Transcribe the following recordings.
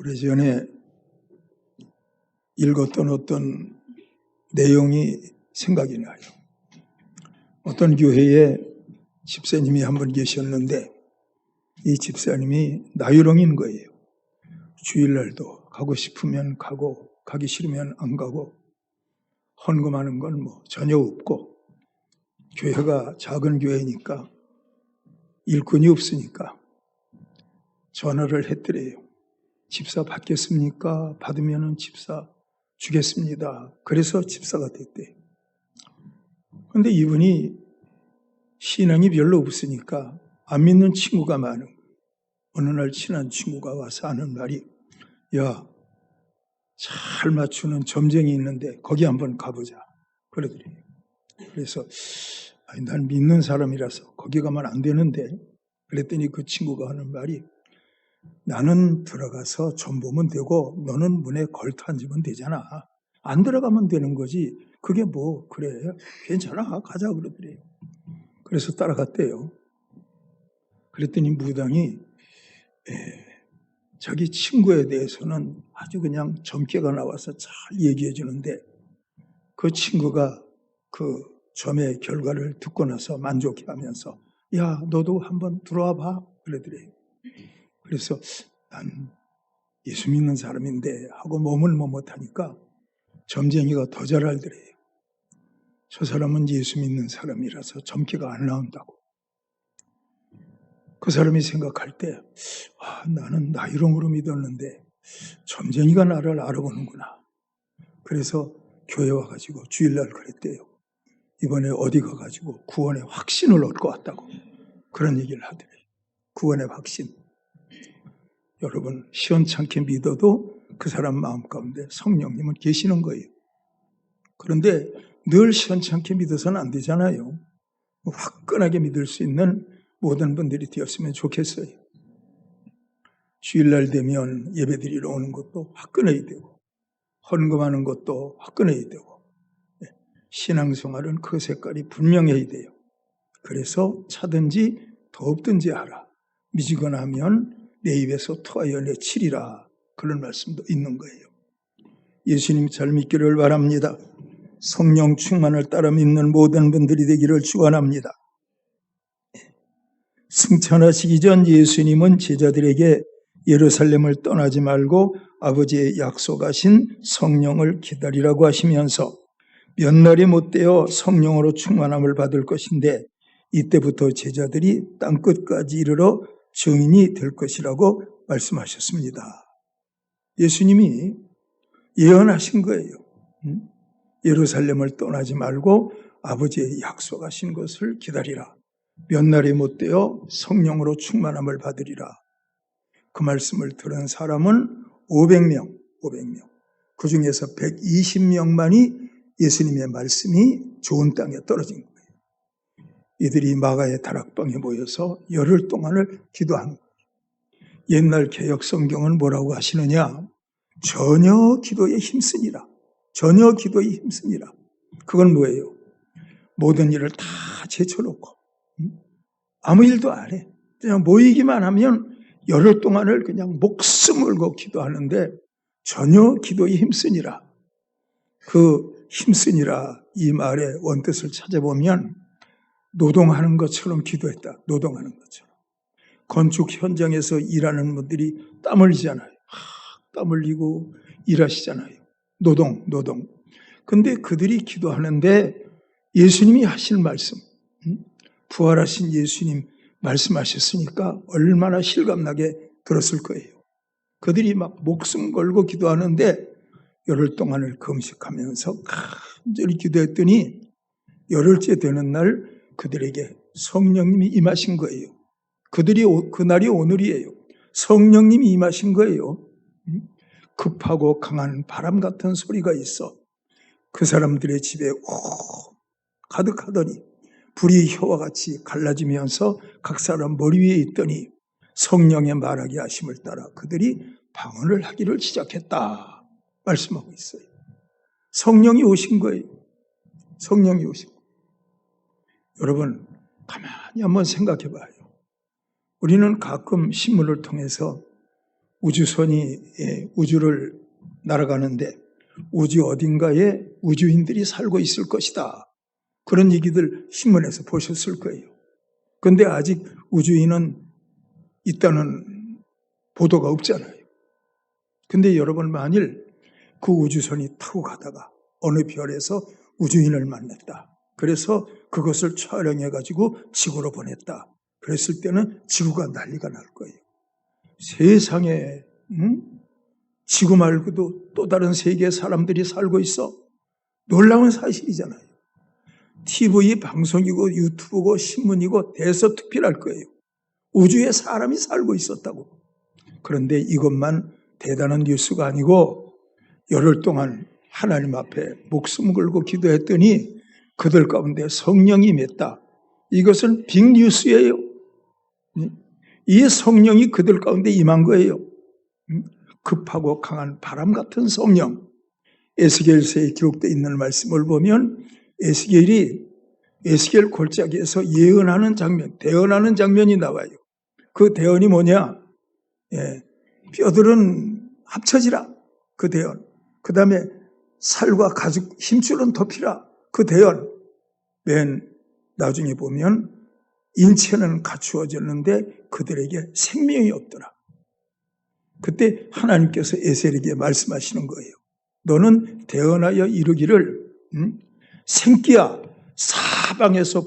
오래전에 읽었던 어떤 내용이 생각이 나요. 어떤 교회에 집사님이 한 분 계셨는데 이 집사님이 나유롱인 거예요. 주일날도 가고 싶으면 가고 가기 싫으면 안 가고 헌금하는 건 뭐 전혀 없고, 교회가 작은 교회니까 일꾼이 없으니까 전화를 했더래요. 집사 받겠습니까? 받으면 집사 주겠습니다. 그래서 집사가 됐대요. 그런데 이분이 신앙이 별로 없으니까 안 믿는 친구가 많은 거예요. 어느 날 친한 친구가 와서 하는 말이, 야, 잘 맞추는 점쟁이 있는데 거기 한번 가보자 그러더래요. 그래서 난 믿는 사람이라서 거기 가면 안 되는데, 그랬더니 그 친구가 하는 말이, 나는 들어가서 점 보면 되고 너는 문에 걸터 앉으면 되잖아. 안 들어가면 되는 거지. 그게 뭐 그래, 괜찮아, 가자 그러더래요. 그래서 따라갔대요. 그랬더니 무당이 자기 친구에 대해서는 아주 그냥 점괘가 나와서 잘 얘기해 주는데, 그 친구가 그 점의 결과를 듣고 나서 만족해하면서, 야, 너도 한번 들어와 봐 그러더래요. 그래서 난 예수 믿는 사람인데 하고 몸을 머뭇하니까 점쟁이가 더 잘 알더래요. 저 사람은 예수 믿는 사람이라서 점괘가 안 나온다고. 그 사람이 생각할 때, 나는 나이롱으로 믿었는데 점쟁이가 나를 알아보는구나. 그래서 교회 와가지고 주일날 그랬대요. 이번에 어디 가가지고 구원의 확신을 얻고 왔다고 그런 얘기를 하더래요. 구원의 확신. 여러분, 시원찮게 믿어도 그 사람 마음 가운데 성령님은 계시는 거예요. 그런데 늘 시원찮게 믿어서는 안 되잖아요. 화끈하게 믿을 수 있는 모든 분들이 되었으면 좋겠어요. 주일날 되면 예배드리러 오는 것도 화끈해야 되고, 헌금하는 것도 화끈해야 되고, 신앙생활은 그 색깔이 분명해야 돼요. 그래서 차든지 더없든지 하라. 미지거나 하면 내 입에서 토하여 내치리라. 그런 말씀도 있는 거예요. 예수님 잘 믿기를 바랍니다. 성령 충만을 따라 믿는 모든 분들이 되기를 축원합니다. 승천하시기 전 예수님은 제자들에게 예루살렘을 떠나지 말고 아버지의 약속하신 성령을 기다리라고 하시면서 몇 날이 못되어 성령으로 충만함을 받을 것인데 이때부터 제자들이 땅끝까지 이르러 증인이 될 것이라고 말씀하셨습니다. 예수님이 예언하신 거예요. 예루살렘을 떠나지 말고 아버지의 약속하신 것을 기다리라. 몇 날이 못되어 성령으로 충만함을 받으리라. 그 말씀을 들은 사람은 500명. 그 중에서 120명만이 예수님의 말씀이 좋은 땅에 떨어진 거예요. 이들이 마가의 다락방에 모여서 열흘 동안을 기도한 거예요. 옛날 개역 성경은 뭐라고 하시느냐? 전혀 기도에 힘쓰니라. 전혀 기도에 힘쓰니라. 그건 뭐예요? 모든 일을 다 제쳐놓고 아무 일도 안 해. 그냥 모이기만 하면 열흘 동안을 그냥 목숨 걸고 기도하는데 전혀 기도에 힘쓰니라. 그 힘쓰니라 이 말의 원뜻을 찾아보면 노동하는 것처럼 기도했다. 노동하는 것처럼. 건축 현장에서 일하는 분들이 땀 흘리잖아요. 땀 흘리고 일하시잖아요. 노동. 근데 그들이 기도하는데 예수님이 하신 말씀, 부활하신 예수님 말씀하셨으니까 얼마나 실감나게 들었을 거예요. 그들이 막 목숨 걸고 기도하는데 열흘 동안을 금식하면서 간절히 기도했더니 열흘째 되는 날 그들에게 성령님이 임하신 거예요. 그날이 오늘이에요. 성령님이 임하신 거예요. 급하고 강한 바람 같은 소리가 있어 그 사람들의 집에 가득하더니 불이 혀와 같이 갈라지면서 각 사람 머리 위에 있더니 성령의 말하게 하심을 따라 그들이 방언을 하기를 시작했다 말씀하고 있어요. 성령이 오신 거예요. 성령이 오신 거예요. 여러분, 가만히 한번 생각해 봐요. 우리는 가끔 신문을 통해서 우주선이 우주를 날아가는데 우주 어딘가에 우주인들이 살고 있을 것이다. 그런 얘기들 신문에서 보셨을 거예요. 그런데 아직 우주인은 있다는 보도가 없잖아요. 근데 여러분, 만일 그 우주선이 타고 가다가 어느 별에서 우주인을 만났다. 그래서 그것을 촬영해가지고 지구로 보냈다. 그랬을 때는 지구가 난리가 날 거예요. 세상에 지구 말고도 또 다른 세계의 사람들이 살고 있어. 놀라운 사실이잖아요. TV 방송이고 유튜브고 신문이고 대서특필할 거예요. 우주에 사람이 살고 있었다고. 그런데 이것만 대단한 뉴스가 아니고 열흘 동안 하나님 앞에 목숨 걸고 기도했더니 그들 가운데 성령이 임했다. 이것은 빅뉴스예요. 이 성령이 그들 가운데 임한 거예요. 급하고 강한 바람 같은 성령. 에스겔서에 기록되어 있는 말씀을 보면 에스겔 골짜기에서 예언하는 장면, 대언하는 장면이 나와요. 그 대언이 뭐냐? 뼈들은 합쳐지라. 그 대언. 그 다음에 살과 가죽 힘줄은 덮이라. 그 대언. 맨 나중에 보면 인체는 갖추어졌는데 그들에게 생명이 없더라. 그때 하나님께서 에스겔에게 말씀하시는 거예요. 너는 대언하여 이르기를 생기야 사방에서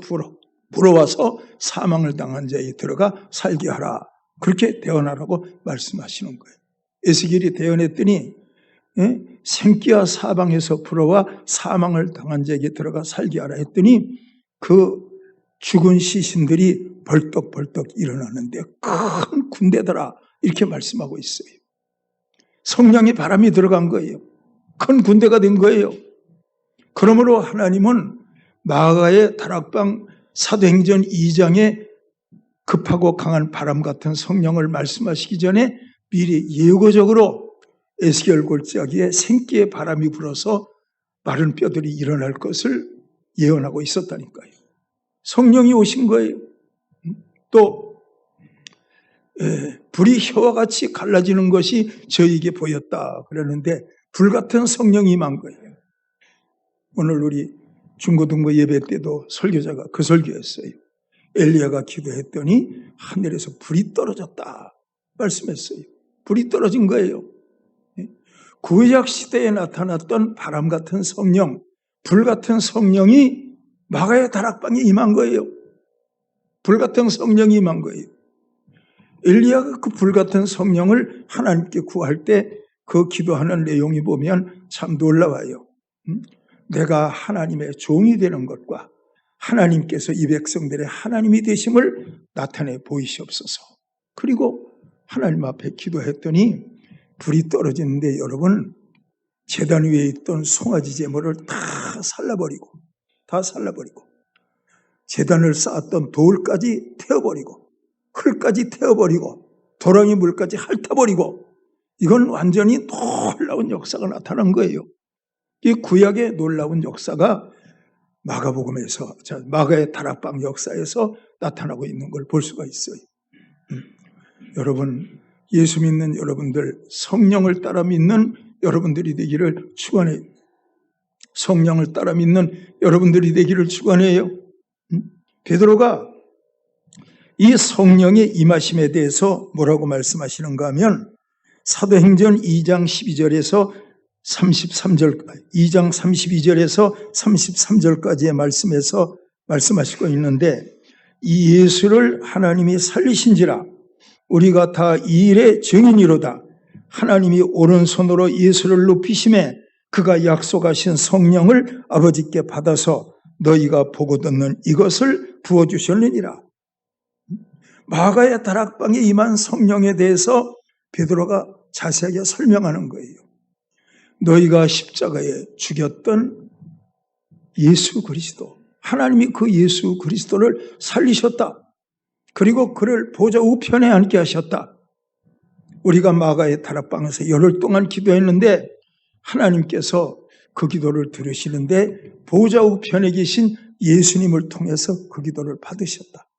불어와서 사망을 당한 자에 들어가 살게 하라. 그렇게 대언하라고 말씀하시는 거예요. 에스겔이 대언했더니 생기야 사방에서 불어와 사망을 당한 자에게 들어가 살게 하라 했더니 그 죽은 시신들이 벌떡벌떡 일어나는데 큰 군대더라. 이렇게 말씀하고 있어요. 성령의 바람이 들어간 거예요. 큰 군대가 된 거예요. 그러므로 하나님은 마가의 다락방 사도행전 2장에 급하고 강한 바람 같은 성령을 말씀하시기 전에 미리 예고적으로 에스겔 골짜기에 생기의 바람이 불어서 마른 뼈들이 일어날 것을 예언하고 있었다니까요. 성령이 오신 거예요. 또 불이 혀와 같이 갈라지는 것이 저에게 보였다 그러는데 불같은 성령이 임한 거예요. 오늘 우리 중고등부 예배 때도 설교자가 그 설교했어요. 엘리야가 기도했더니 하늘에서 불이 떨어졌다 말씀했어요. 불이 떨어진 거예요. 구약 시대에 나타났던 바람 같은 성령, 불 같은 성령이 마가의 다락방에 임한 거예요. 불 같은 성령이 임한 거예요. 엘리야가 그 불 같은 성령을 하나님께 구할 때 그 기도하는 내용이 보면 참 놀라워요. 내가 하나님의 종이 되는 것과 하나님께서 이 백성들의 하나님이 되심을 나타내 보이시옵소서. 그리고 하나님 앞에 기도했더니 불이 떨어지는데 여러분, 제단 위에 있던 송아지 제물을 다 살라버리고 제단을 쌓았던 돌까지 태워버리고 흙까지 태워버리고 도랑이 물까지 핥아버리고, 이건 완전히 놀라운 역사가 나타난 거예요. 이 구약의 놀라운 역사가 마가복음에서, 마가의 다락방 역사에서 나타나고 있는 걸 볼 수가 있어요. 여러분, 예수 믿는 여러분들, 성령을 따라 믿는 여러분들이 되기를 축원해요. 성령을 따라 믿는 여러분들이 되기를 축원해요. 베드로가 이 성령의 임하심에 대해서 뭐라고 말씀하시는가 하면 사도행전 2장 12절에서 2장 32절에서 33절까지의 말씀에서 말씀하시고 있는데, 이 예수를 하나님이 살리신지라 우리가 다 이 일의 증인이로다. 하나님이 오른손으로 예수를 높이심에 그가 약속하신 성령을 아버지께 받아서 너희가 보고 듣는 이것을 부어주셨느니라. 마가의 다락방에 임한 성령에 대해서 베드로가 자세하게 설명하는 거예요. 너희가 십자가에 죽였던 예수 그리스도, 하나님이 그 예수 그리스도를 살리셨다. 그리고 그를 보좌 우편에 앉게 하셨다. 우리가 마가의 다락방에서 열흘 동안 기도했는데 하나님께서 그 기도를 들으시는데 보좌 우편에 계신 예수님을 통해서 그 기도를 받으셨다.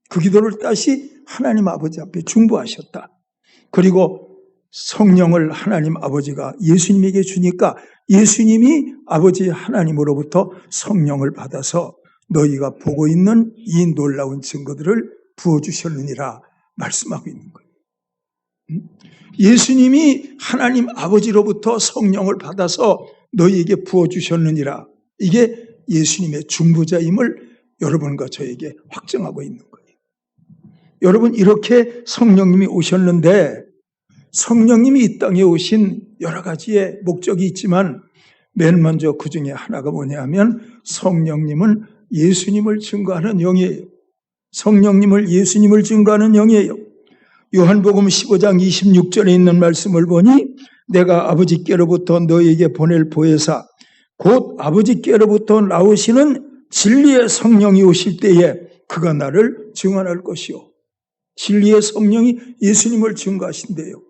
그 기도를 다시 하나님 아버지 앞에 중보하셨다. 그리고 성령을 하나님 아버지가 예수님에게 주니까 예수님이 아버지 하나님으로부터 성령을 받아서 너희가 보고 있는 이 놀라운 증거들을 부어주셨느니라 말씀하고 있는 거예요. 예수님이 하나님 아버지로부터 성령을 받아서 너희에게 부어주셨느니라. 이게 예수님의 중보자임을 여러분과 저에게 확증하고 있는 거예요. 여러분, 이렇게 성령님이 오셨는데 성령님이 이 땅에 오신 여러 가지의 목적이 있지만 맨 먼저 그 중에 하나가 뭐냐면 성령님은 예수님을 증거하는 영이에요. 성령님을 예수님을 증거하는 영이에요. 요한복음 15장 26절에 있는 말씀을 보니 내가 아버지께로부터 너희에게 보낼 보혜사 곧 아버지께로부터 나오시는 진리의 성령이 오실 때에 그가 나를 증언할 것이요. 진리의 성령이 예수님을 증거하신대요.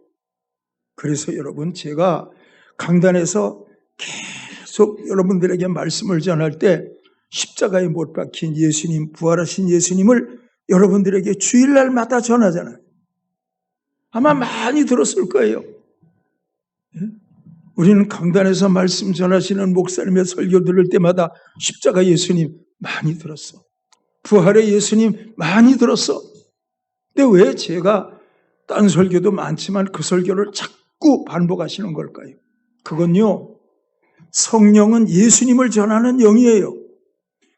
그래서 여러분, 제가 강단에서 계속 여러분들에게 말씀을 전할 때 십자가에 못 박힌 예수님, 부활하신 예수님을 여러분들에게 주일날마다 전하잖아요. 아마 많이 들었을 거예요. 우리는 강단에서 말씀 전하시는 목사님의 설교 들을 때마다 십자가 예수님 많이 들었어. 부활의 예수님 많이 들었어. 근데 왜 제가 딴 설교도 많지만 그 설교를 자꾸 반복하시는 걸까요? 그건요, 성령은 예수님을 전하는 영이에요.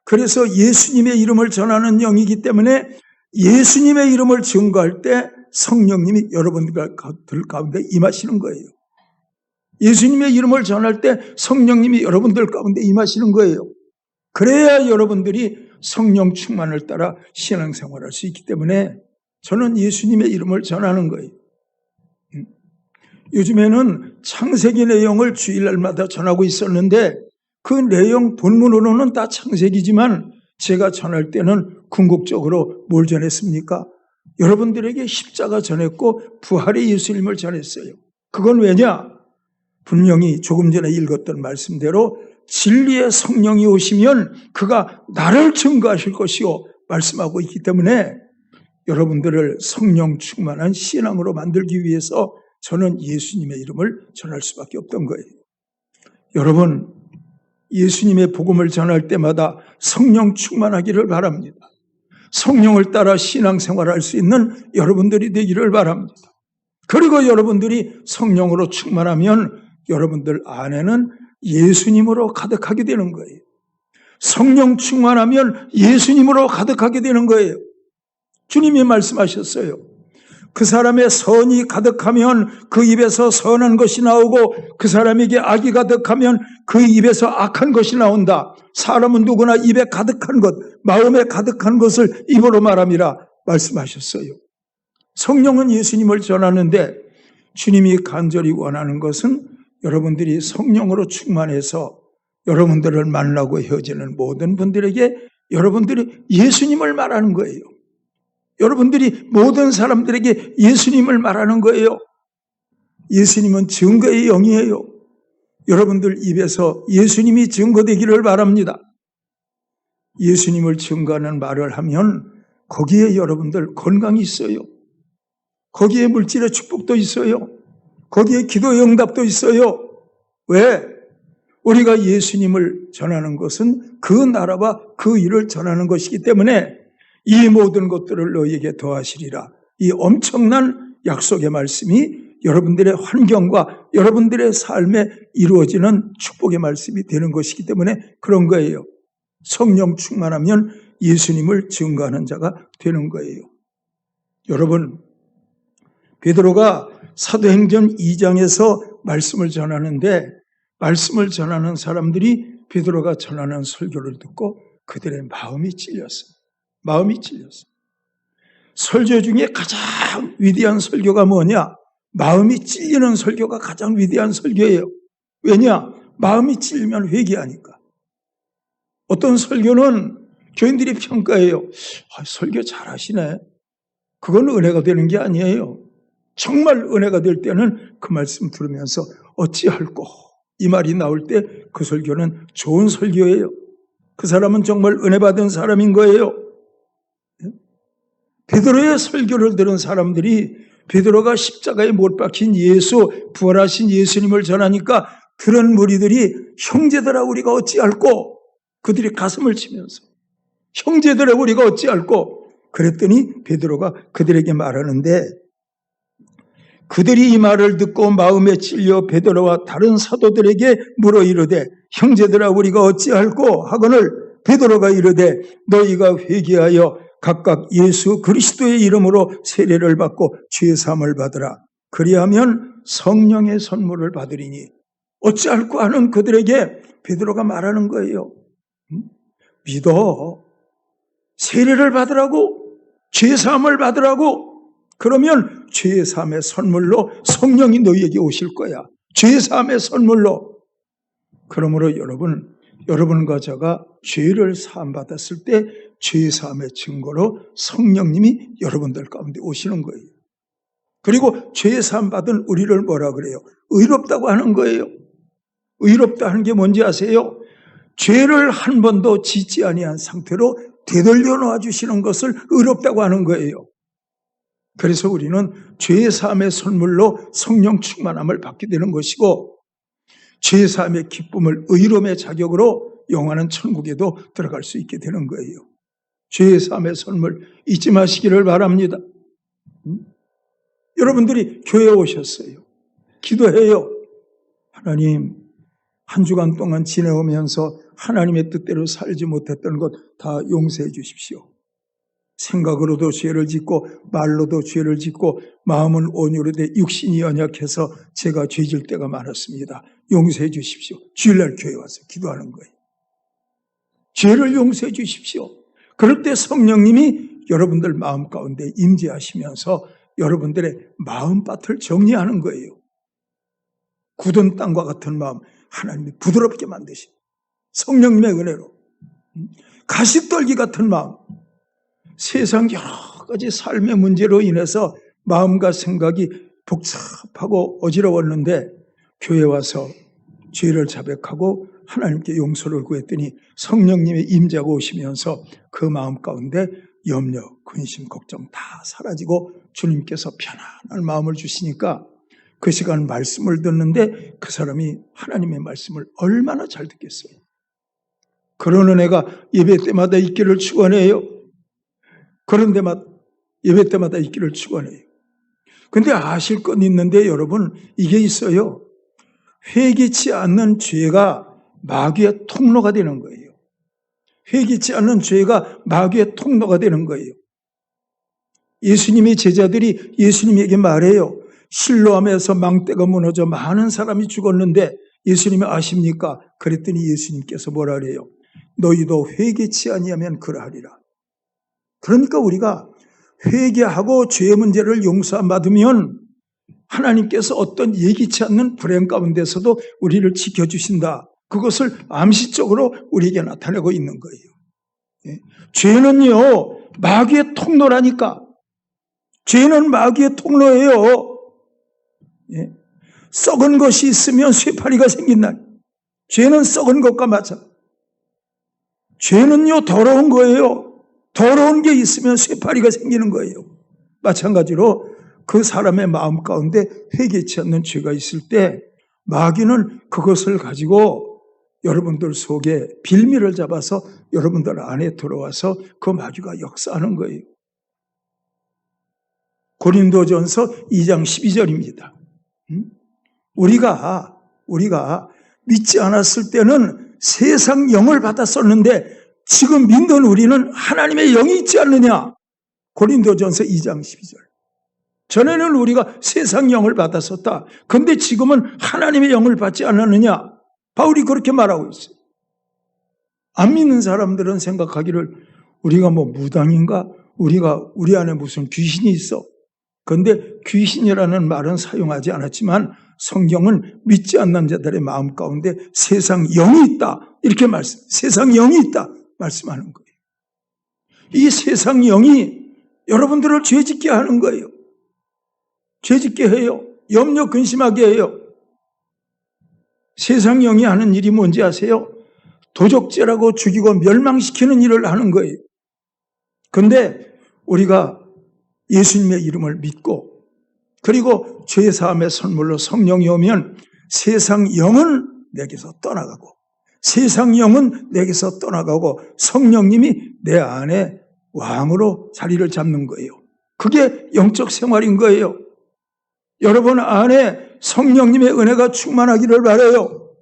그래서 예수님의 이름을 전하는 영이기 때문에 예수님의 이름을 증거할 때 성령님이 여러분들 가운데 임하시는 거예요. 예수님의 이름을 전할 때 성령님이 여러분들 가운데 임하시는 거예요. 그래야 여러분들이 성령 충만을 따라 신앙생활할 수 있기 때문에 저는 예수님의 이름을 전하는 거예요. 요즘에는 창세기 내용을 주일날마다 전하고 있었는데 그 내용 본문으로는 다 창세기지만 제가 전할 때는 궁극적으로 뭘 전했습니까? 여러분들에게 십자가 전했고 부활의 예수님을 전했어요. 그건 왜냐? 분명히 조금 전에 읽었던 말씀대로 진리의 성령이 오시면 그가 나를 증거하실 것이요 말씀하고 있기 때문에 여러분들을 성령 충만한 신앙으로 만들기 위해서 저는 예수님의 이름을 전할 수밖에 없던 거예요. 여러분, 예수님의 복음을 전할 때마다 성령 충만하기를 바랍니다. 성령을 따라 신앙생활할 수 있는 여러분들이 되기를 바랍니다. 그리고 여러분들이 성령으로 충만하면 여러분들 안에는 예수님으로 가득하게 되는 거예요. 성령 충만하면 예수님으로 가득하게 되는 거예요. 주님이 말씀하셨어요. 그 사람의 선이 가득하면 그 입에서 선한 것이 나오고 그 사람에게 악이 가득하면 그 입에서 악한 것이 나온다. 사람은 누구나 입에 가득한 것, 마음에 가득한 것을 입으로 말함이라 말씀하셨어요. 성령은 예수님을 전하는데 주님이 간절히 원하는 것은 여러분들이 성령으로 충만해서 여러분들을 만나고 헤어지는 모든 분들에게 여러분들이 예수님을 말하는 거예요. 여러분들이 모든 사람들에게 예수님을 말하는 거예요. 예수님은 증거의 영이에요. 여러분들 입에서 예수님이 증거되기를 바랍니다. 예수님을 증거하는 말을 하면 거기에 여러분들 건강이 있어요. 거기에 물질의 축복도 있어요. 거기에 기도의 응답도 있어요. 왜? 우리가 예수님을 전하는 것은 그 나라와 그 일을 전하는 것이기 때문에 이 모든 것들을 너희에게 더하시리라. 이 엄청난 약속의 말씀이 여러분들의 환경과 여러분들의 삶에 이루어지는 축복의 말씀이 되는 것이기 때문에 그런 거예요. 성령 충만하면 예수님을 증거하는 자가 되는 거예요. 여러분, 베드로가 사도행전 2장에서 말씀을 전하는데 말씀을 전하는 사람들이 베드로가 전하는 설교를 듣고 그들의 마음이 찔렸어요. 마음이 찔렸어요. 설교 중에 가장 위대한 설교가 뭐냐? 마음이 찔리는 설교가 가장 위대한 설교예요. 왜냐? 마음이 찔리면 회개하니까. 어떤 설교는 교인들이 평가해요. 설교 잘하시네. 그건 은혜가 되는 게 아니에요. 정말 은혜가 될 때는 그 말씀 들으면서 어찌할꼬 이 말이 나올 때 그 설교는 좋은 설교예요. 그 사람은 정말 은혜 받은 사람인 거예요. 베드로의 설교를 들은 사람들이 베드로가 십자가에 못 박힌 예수, 부활하신 예수님을 전하니까 들은 무리들이 형제들아 우리가 어찌할꼬? 그들이 가슴을 치면서 형제들아 우리가 어찌할꼬? 그랬더니 베드로가 그들에게 말하는데 그들이 이 말을 듣고 마음에 찔려 베드로와 다른 사도들에게 물어 이르되 형제들아 우리가 어찌할꼬? 하거늘 베드로가 이르되 너희가 회개하여 각각 예수 그리스도의 이름으로 세례를 받고 죄사함을 받으라. 그리하면 성령의 선물을 받으리니 어찌할꼬 하는 그들에게 베드로가 말하는 거예요. 믿어. 세례를 받으라고, 죄사함을 받으라고. 그러면 죄사함의 선물로 성령이 너희에게 오실 거야. 죄사함의 선물로. 그러므로 여러분과 제가 죄를 사함받았을 때 죄사함의 증거로 성령님이 여러분들 가운데 오시는 거예요. 그리고 죄사함 받은 우리를 뭐라 그래요? 의롭다고 하는 거예요. 의롭다 하는 게 뭔지 아세요? 죄를 한 번도 짓지 아니한 상태로 되돌려 놓아 주시는 것을 의롭다고 하는 거예요. 그래서 우리는 죄사함의 선물로 성령 충만함을 받게 되는 것이고 죄사함의 기쁨을 의로움의 자격으로 영원한 천국에도 들어갈 수 있게 되는 거예요. 죄사함의 선물 잊지 마시기를 바랍니다. 여러분들이 교회에 오셨어요. 기도해요. 하나님, 한 주간 동안 지내오면서 하나님의 뜻대로 살지 못했던 것 다 용서해 주십시오. 생각으로도 죄를 짓고 말로도 죄를 짓고 마음은 온유로되 육신이 연약해서 제가 죄질 때가 많았습니다. 용서해 주십시오. 주일날 교회 와서 기도하는 거예요. 죄를 용서해 주십시오. 그럴 때 성령님이 여러분들 마음 가운데 임재하시면서 여러분들의 마음밭을 정리하는 거예요. 굳은 땅과 같은 마음 하나님이 부드럽게 만드신 성령님의 은혜로 가시떨기 같은 마음, 세상 여러 가지 삶의 문제로 인해서 마음과 생각이 복잡하고 어지러웠는데 교회 와서 죄를 자백하고 하나님께 용서를 구했더니 성령님의 임재가 오시면서 그 마음 가운데 염려, 근심, 걱정 다 사라지고 주님께서 편안한 마음을 주시니까 그 시간 말씀을 듣는데 그 사람이 하나님의 말씀을 얼마나 잘 듣겠어요. 그런 은혜가 예배 때마다 있기를 축원해요. 그런 데마다 예배 때마다 있기를 축원해요. 근데 아실 건 있는데 여러분 이게 있어요. 회개치 않는 죄가 마귀의 통로가 되는 거예요. 회개치 않는 죄가 마귀의 통로가 되는 거예요. 예수님의 제자들이 예수님에게 말해요. 실로암에서 망대가 무너져 많은 사람이 죽었는데 예수님이 아십니까? 그랬더니 예수님께서 뭐라 그래요? 너희도 회개치 아니하면 그러하리라. 그러니까 우리가 회개하고 죄의 문제를 용서 받으면 하나님께서 어떤 예기치 않는 불행 가운데서도 우리를 지켜주신다. 그것을 암시적으로 우리에게 나타내고 있는 거예요. 예. 죄는요, 마귀의 통로라니까. 죄는 마귀의 통로예요. 예. 썩은 것이 있으면 쇠파리가 생긴다. 죄는 썩은 것과 마찬가지. 죄는요, 더러운 거예요. 더러운 게 있으면 쇠파리가 생기는 거예요. 마찬가지로 그 사람의 마음 가운데 회개치 않는 죄가 있을 때 마귀는 그것을 가지고 여러분들 속에 빌미를 잡아서 여러분들 안에 들어와서 그 마귀가 역사하는 거예요. 고린도전서 2장 12절입니다. 우리가 믿지 않았을 때는 세상 영을 받았었는데 지금 믿는 우리는 하나님의 영이 있지 않느냐? 고린도전서 2장 12절. 전에는 우리가 세상 영을 받았었다. 그런데 지금은 하나님의 영을 받지 않았느냐? 바울이 그렇게 말하고 있어요. 안 믿는 사람들은 생각하기를 우리가 뭐 무당인가? 우리 안에 무슨 귀신이 있어? 그런데 귀신이라는 말은 사용하지 않았지만 성경은 믿지 않는 자들의 마음 가운데 세상 영이 있다. 이렇게 세상 영이 있다. 말씀하는 거예요. 이 세상 영이 여러분들을 죄짓게 하는 거예요. 죄짓게 해요. 염려 근심하게 해요. 세상 영이 하는 일이 뭔지 아세요? 도적질하고 죽이고 멸망시키는 일을 하는 거예요. 그런데 우리가 예수님의 이름을 믿고 그리고 죄사함의 선물로 성령이 오면 세상 영은 내게서 떠나가고 세상 영은 내게서 떠나가고 성령님이 내 안에 왕으로 자리를 잡는 거예요. 그게 영적 생활인 거예요. 여러분 안에 성령님의 은혜가 충만하기를 바라요.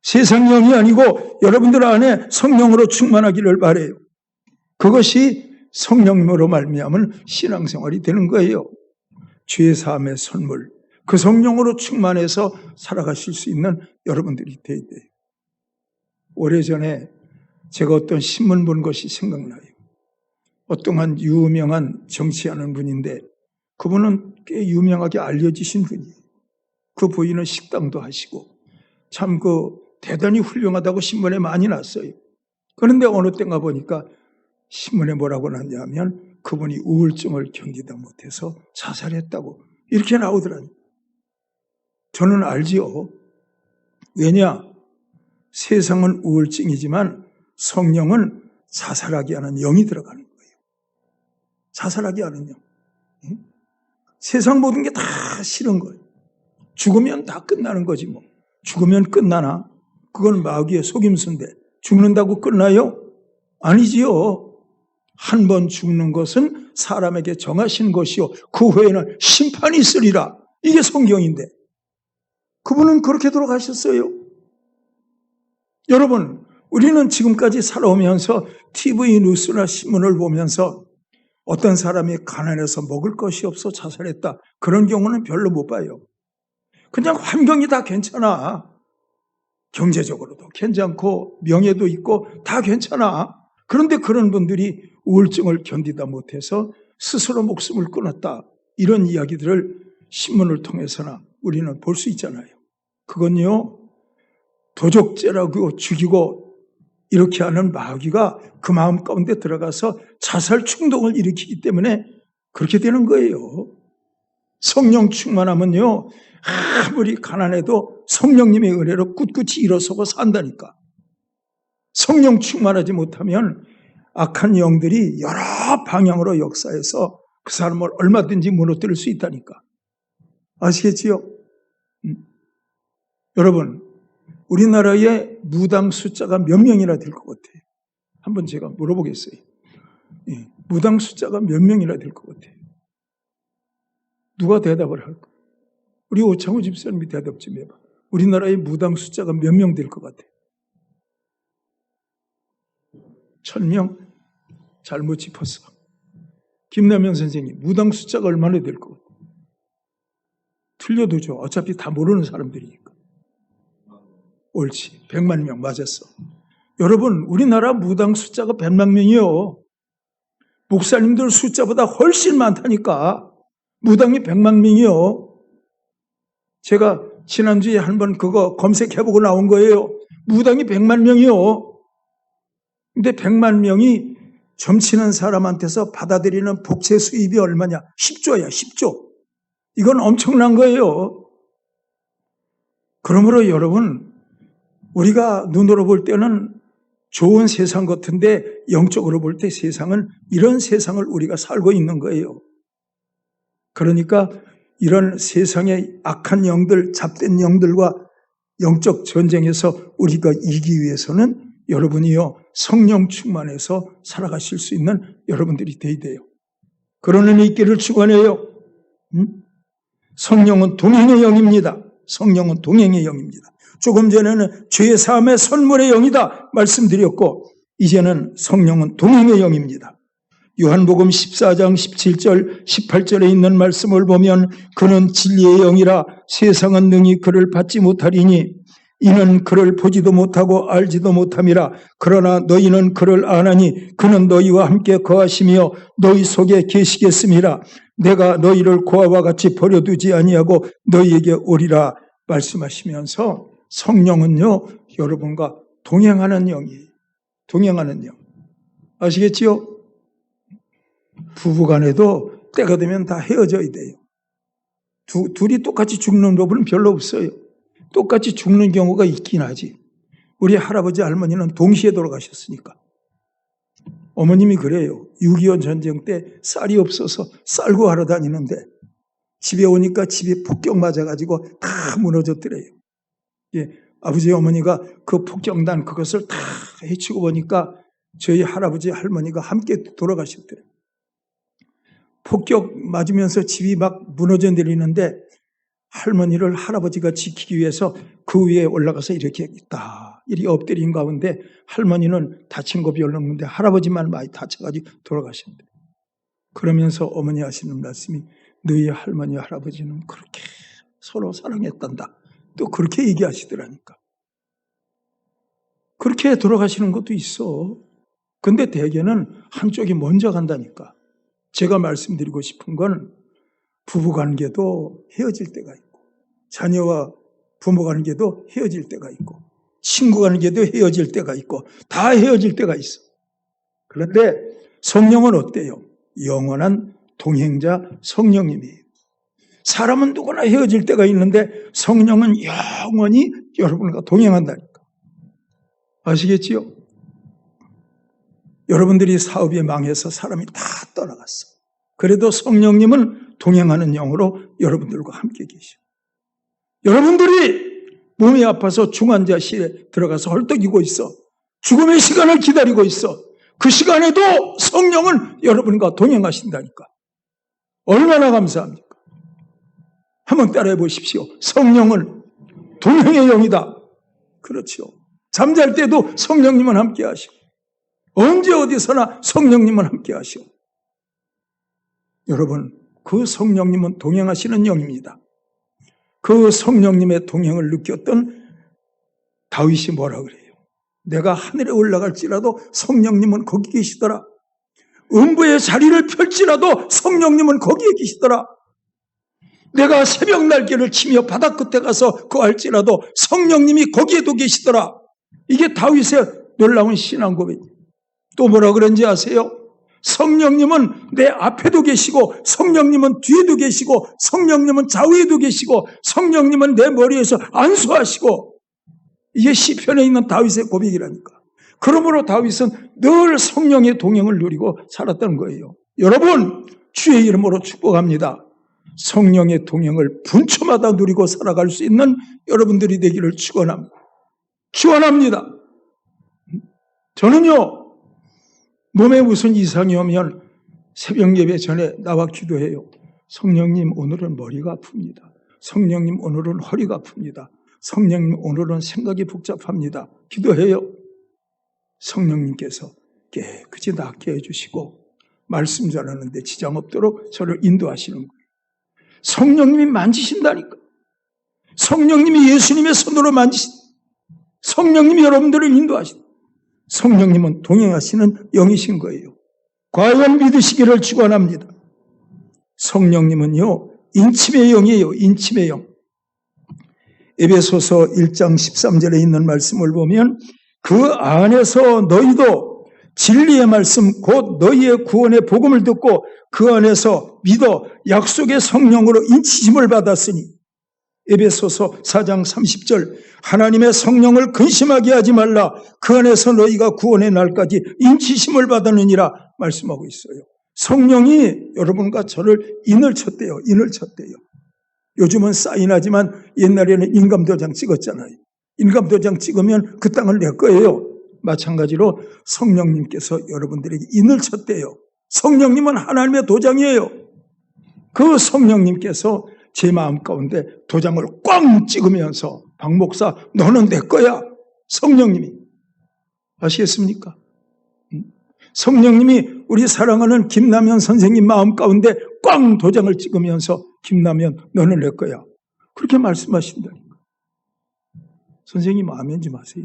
세상 영이 아니고 여러분들 안에 성령으로 충만하기를 바라요. 그것이 성령님으로 말미암은 신앙생활이 되는 거예요. 죄사함의 선물, 그 성령으로 충만해서 살아가실 수 있는 여러분들이 되어야 돼요. 오래전에 제가 어떤 신문 본 것이 생각나요. 어떠한 유명한 정치하는 분인데 그분은 꽤 유명하게 알려지신 분이에요. 그 부인은 식당도 하시고 참 대단히 훌륭하다고 신문에 많이 났어요. 그런데 어느 때인가 보니까 신문에 뭐라고 났냐면 그분이 우울증을 견디다 못해서 자살했다고 이렇게 나오더라고요. 저는 알지요. 왜냐? 세상은 우울증이지만 성령은 자살하게 하는 영이 들어가는 거예요. 자살하게 하는 영. 세상 모든 게 다 싫은 거예요. 죽으면 다 끝나는 거지 뭐. 죽으면 끝나나? 그건 마귀의 속임수인데 죽는다고 끝나요? 아니지요. 한 번 죽는 것은 사람에게 정하신 것이요 그 후에는 심판이 있으리라. 이게 성경인데 그분은 그렇게 돌아가셨어요. 여러분, 우리는 지금까지 살아오면서 TV 뉴스나 신문을 보면서 어떤 사람이 가난해서 먹을 것이 없어 자살했다. 그런 경우는 별로 못 봐요. 그냥 환경이 다 괜찮아. 경제적으로도 괜찮고 명예도 있고 다 괜찮아. 그런데 그런 분들이 우울증을 견디다 못해서 스스로 목숨을 끊었다. 이런 이야기들을 신문을 통해서나 우리는 볼 수 있잖아요. 그건요, 도적죄라고 죽이고 이렇게 하는 마귀가 그 마음 가운데 들어가서 자살 충동을 일으키기 때문에 그렇게 되는 거예요. 성령 충만하면요, 아무리 가난해도 성령님의 은혜로 꿋꿋이 일어서고 산다니까. 성령 충만하지 못하면 악한 영들이 여러 방향으로 역사해서 그 사람을 얼마든지 무너뜨릴 수 있다니까. 아시겠지요? 여러분, 우리나라의 무당 숫자가 몇 명이나 될 것 같아요? 한번 제가 물어보겠어요. 무당 숫자가 몇 명이나 될 것 같아요? 누가 대답을 할까? 우리 오창호 집사님이 대답 좀 해봐. 우리나라의 무당 숫자가 몇 명 될 것 같아요? 1000명? 잘못 짚었어. 김남현 선생님, 무당 숫자가 얼마나 될 것 같아요? 틀려도 줘. 어차피 다 모르는 사람들이니까. 옳지. 100만 명 맞았어. 여러분, 우리나라 무당 숫자가 100만 명이요. 목사님들 숫자보다 훨씬 많다니까. 무당이 100만 명이요. 제가 지난주에 한번 그거 검색해보고 나온 거예요. 무당이 100만 명이요. 근데 100만 명이 점치는 사람한테서 받아들이는 복채 수입이 얼마냐? 10조야, 10조. 이건 엄청난 거예요. 그러므로 여러분, 우리가 눈으로 볼 때는 좋은 세상 같은데 영적으로 볼 때 세상은 이런 세상을 우리가 살고 있는 거예요. 그러니까 이런 세상의 악한 영들, 잡된 영들과 영적 전쟁에서 우리가 이기기 위해서는 여러분이요, 성령 충만해서 살아가실 수 있는 여러분들이 되어야 돼요. 그런 의미 있기를 축원해요. 성령은 동행의 영입니다. 성령은 동행의 영입니다. 조금 전에는 죄의 사함의 선물의 영이다 말씀드렸고, 이제는 성령은 동행의 영입니다. 요한복음 14장 17절 18절에 있는 말씀을 보면 그는 진리의 영이라 세상은 능히 그를 받지 못하리니 이는 그를 보지도 못하고 알지도 못함이라. 그러나 너희는 그를 아나니 그는 너희와 함께 거하시며 너희 속에 계시겠음이라. 내가 너희를 고아와 같이 버려두지 아니하고 너희에게 오리라 말씀하시면서 성령은요, 여러분과 동행하는 영이에요. 동행하는 영. 아시겠지요? 부부간에도 때가 되면 다 헤어져야 돼요. 둘이 똑같이 죽는 법은 별로 없어요. 똑같이 죽는 경우가 있긴 하지. 우리 할아버지 할머니는 동시에 돌아가셨으니까. 어머님이 그래요. 6.25 전쟁 때 쌀이 없어서 쌀고 하러 다니는데 집에 오니까 집이 폭격 맞아가지고 다 무너졌더래요. 예, 아버지 어머니가 그 폭격난 그것을 다 해치고 보니까 저희 할아버지 할머니가 함께 돌아가셨더래요. 폭격 맞으면서 집이 막 무너져 내리는데 할머니를 할아버지가 지키기 위해서 그 위에 올라가서 이렇게 있다. 이리 엎드린 가운데 할머니는 다친 거 별로 없는데 할아버지만 많이 다쳐가지고 돌아가셨는데, 그러면서 어머니 하시는 말씀이 너희 할머니 할아버지는 그렇게 서로 사랑했단다. 또 그렇게 얘기하시더라니까. 그렇게 돌아가시는 것도 있어. 근데 대개는 한쪽이 먼저 간다니까. 제가 말씀드리고 싶은 건 부부관계도 헤어질 때가 있고, 자녀와 부모관계도 헤어질 때가 있고, 친구관계도 헤어질 때가 있고, 다 헤어질 때가 있어. 그런데 성령은 어때요? 영원한 동행자 성령님이에요. 사람은 누구나 헤어질 때가 있는데 성령은 영원히 여러분과 동행한다니까. 아시겠지요? 여러분들이 사업이 망해서 사람이 다 떠나갔어. 그래도 성령님은 동행하는 영으로 여러분들과 함께 계셔. 여러분들이 몸이 아파서 중환자실에 들어가서 헐떡이고 있어. 죽음의 시간을 기다리고 있어. 그 시간에도 성령은 여러분과 동행하신다니까. 얼마나 감사합니까? 한번 따라해 보십시오. 성령은 동행의 영이다. 그렇죠. 잠잘 때도 성령님은 함께 하시고, 언제 어디서나 성령님은 함께 하시고. 여러분, 그 성령님은 동행하시는 영입니다. 그 성령님의 동행을 느꼈던 다윗이 뭐라 그래요? 내가 하늘에 올라갈지라도 성령님은 거기 계시더라. 음부의 자리를 펼지라도 성령님은 거기에 계시더라. 내가 새벽 날개를 치며 바다 끝에 가서 거할지라도 성령님이 거기에도 계시더라. 이게 다윗의 놀라운 신앙 고백이에요. 또 뭐라 그런지 아세요? 성령님은 내 앞에도 계시고, 성령님은 뒤에도 계시고, 성령님은 좌우에도 계시고, 성령님은 내 머리에서 안수하시고. 이게 시편에 있는 다윗의 고백이라니까. 그러므로 다윗은 늘 성령의 동행을 누리고 살았던 거예요. 여러분, 주의 이름으로 축복합니다. 성령의 동행을 분초마다 누리고 살아갈 수 있는 여러분들이 되기를 축원합니다. 축원합니다. 저는요, 몸에 무슨 이상이 오면 새벽 예배 전에 나와 기도해요. 성령님, 오늘은 머리가 아픕니다. 성령님, 오늘은 허리가 아픕니다. 성령님, 오늘은 생각이 복잡합니다. 기도해요. 성령님께서 깨끗이 낫게 해주시고 말씀 전하는데 지장 없도록 저를 인도하시는 거예요. 성령님이 만지신다니까. 성령님이 예수님의 손으로 성령님이 여러분들을 인도하신다. 성령님은 동행하시는 영이신 거예요. 과연 믿으시기를 축원합니다. 성령님은요, 인침의 영이에요. 인침의 영. 에베소서 1장 13절에 있는 말씀을 보면 그 안에서 너희도 진리의 말씀 곧 너희의 구원의 복음을 듣고 그 안에서 믿어 약속의 성령으로 인치심을 받았으니, 에베소서 4장 30절 하나님의 성령을 근심하게 하지 말라. 그 안에서 너희가 구원의 날까지 인치심을 받았느니라 말씀하고 있어요. 성령이 여러분과 저를 인을 쳤대요. 인을 쳤대요. 요즘은 사인하지만 옛날에는 인감도장 찍었잖아요. 인감도장 찍으면 그 땅을 내 거예요. 마찬가지로 성령님께서 여러분들에게 인을 쳤대요. 성령님은 하나님의 도장이에요. 그 성령님께서 제 마음 가운데 도장을 꽝 찍으면서 박 목사 너는 내 거야. 성령님이. 아시겠습니까? 성령님이 우리 사랑하는 김남현 선생님 마음 가운데 꽝 도장을 찍으면서 김남현 너는 내 거야. 그렇게 말씀하신다니까. 선생님 아멘 좀 하세요.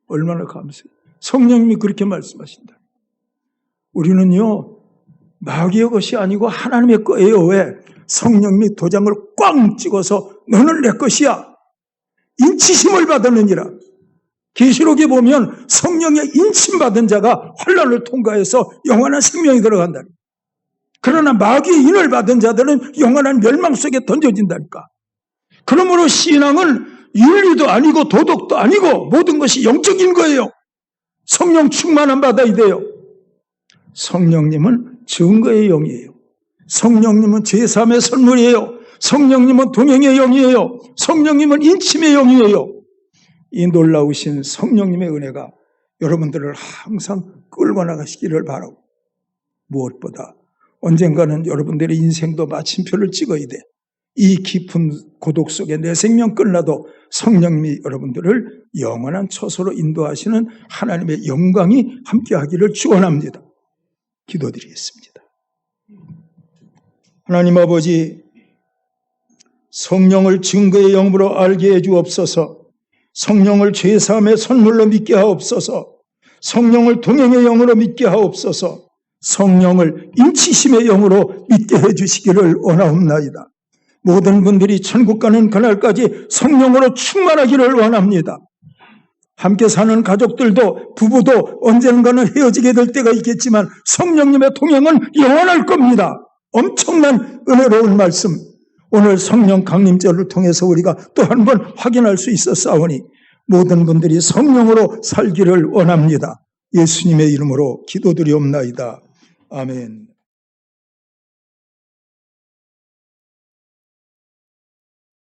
얼마나 감사해요. 성령님이 그렇게 말씀하신다. 우리는요, 마귀의 것이 아니고 하나님의 거예요. 왜? 성령님이 도장을 꽝 찍어서 너는 내 것이야. 인치심을 받았느니라. 계시록에 보면 성령의 인침받은 자가 환난을 통과해서 영원한 생명이 들어간다. 그러나 마귀의 인을 받은 자들은 영원한 멸망 속에 던져진다니까. 그러므로 신앙은 윤리도 아니고 도덕도 아니고 모든 것이 영적인 거예요. 성령 충만함 받아야 돼요. 성령님은 증거의 영이에요. 성령님은 제3의 선물이에요. 성령님은 동행의 영이에요. 성령님은 인침의 영이에요. 이 놀라우신 성령님의 은혜가 여러분들을 항상 끌고 나가시기를 바라고, 무엇보다 언젠가는 여러분들의 인생도 마침표를 찍어야 돼. 이 깊은 고독 속에 내 생명 끝나도 성령님이 여러분들을 영원한 처소로 인도하시는 하나님의 영광이 함께하기를 축원합니다. 기도드리겠습니다. 하나님 아버지, 성령을 증거의 영으로 알게 해 주옵소서. 성령을 죄사함의 선물로 믿게 하옵소서. 성령을 동행의 영으로 믿게 하옵소서. 성령을 인치심의 영으로 믿게 해 주시기를 원하옵나이다. 모든 분들이 천국 가는 그날까지 성령으로 충만하기를 원합니다. 함께 사는 가족들도, 부부도 언젠가는 헤어지게 될 때가 있겠지만 성령님의 동행은 영원할 겁니다. 엄청난 은혜로운 말씀, 오늘 성령 강림절을 통해서 우리가 또 한 번 확인할 수 있었사오니 모든 분들이 성령으로 살기를 원합니다. 예수님의 이름으로 기도드리옵나이다. 아멘.